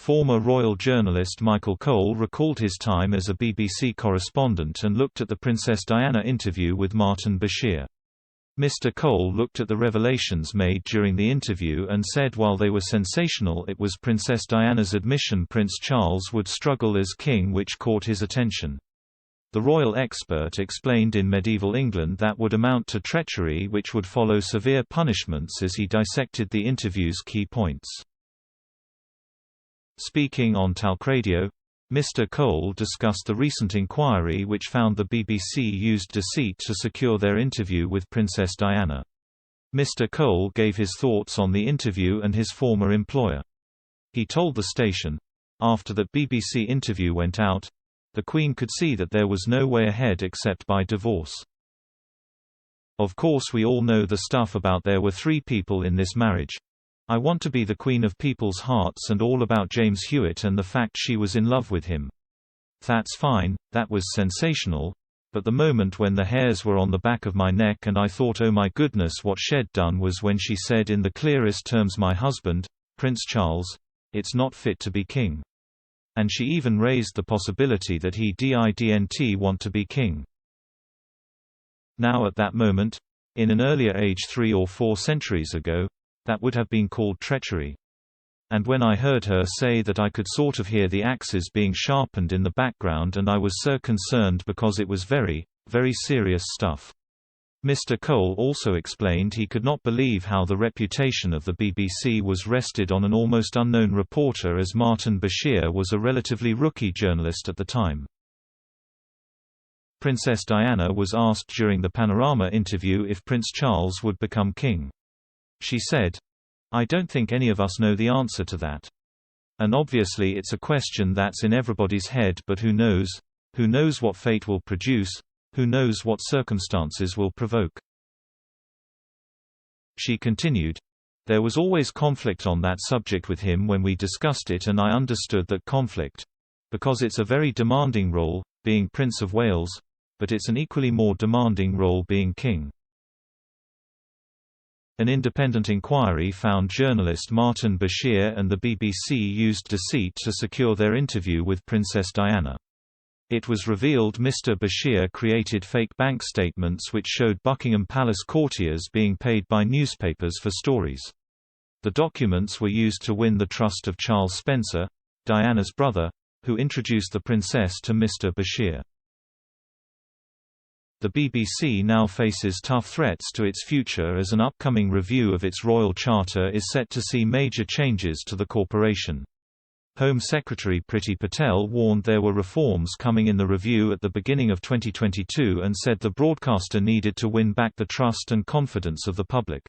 Former royal journalist Michael Cole recalled his time as a BBC correspondent and looked at the Princess Diana interview with Martin Bashir. Mr. Cole looked at the revelations made during the interview and said while they were sensational, it was Princess Diana's admission Prince Charles would struggle as king which caught his attention. The royal expert explained in medieval England that would amount to treachery which would follow severe punishments as he dissected the interview's key points. Speaking on Talk Radio, Mr. Cole discussed the recent inquiry which found the BBC used deceit to secure their interview with Princess Diana. Mr. Cole gave his thoughts on the interview and his former employer. He told the station, "After that BBC interview went out, the Queen could see that there was no way ahead except by divorce. Of course we all know the stuff about there were 3 people in this marriage. I want to be the queen of people's hearts and all about James Hewitt and the fact she was in love with him. That's fine, that was sensational, but the moment when the hairs were on the back of my neck and I thought oh my goodness what she'd done was when she said in the clearest terms my husband, Prince Charles, it's not fit to be king. And she even raised the possibility that he didn't want to be king. Now at that moment, in an earlier age 3 or 4 centuries ago, that would have been called treachery. And when I heard her say that I could sort of hear the axes being sharpened in the background and I was so concerned because it was very, very serious stuff." Mr. Cole also explained he could not believe how the reputation of the BBC was rested on an almost unknown reporter as Martin Bashir was a relatively rookie journalist at the time. Princess Diana was asked during the Panorama interview if Prince Charles would become king. She said, "I don't think any of us know the answer to that. And obviously it's a question that's in everybody's head, but who knows? Who knows what fate will produce? Who knows what circumstances will provoke?" She continued, "There was always conflict on that subject with him when we discussed it and I understood that conflict. Because it's a very demanding role, being Prince of Wales, but it's an equally more demanding role being king." An independent inquiry found journalist Martin Bashir and the BBC used deceit to secure their interview with Princess Diana. It was revealed Mr. Bashir created fake bank statements which showed Buckingham Palace courtiers being paid by newspapers for stories. The documents were used to win the trust of Charles Spencer, Diana's brother, who introduced the princess to Mr. Bashir. The BBC now faces tough threats to its future as an upcoming review of its royal charter is set to see major changes to the corporation. Home Secretary Priti Patel warned there were reforms coming in the review at the beginning of 2022 and said the broadcaster needed to win back the trust and confidence of the public.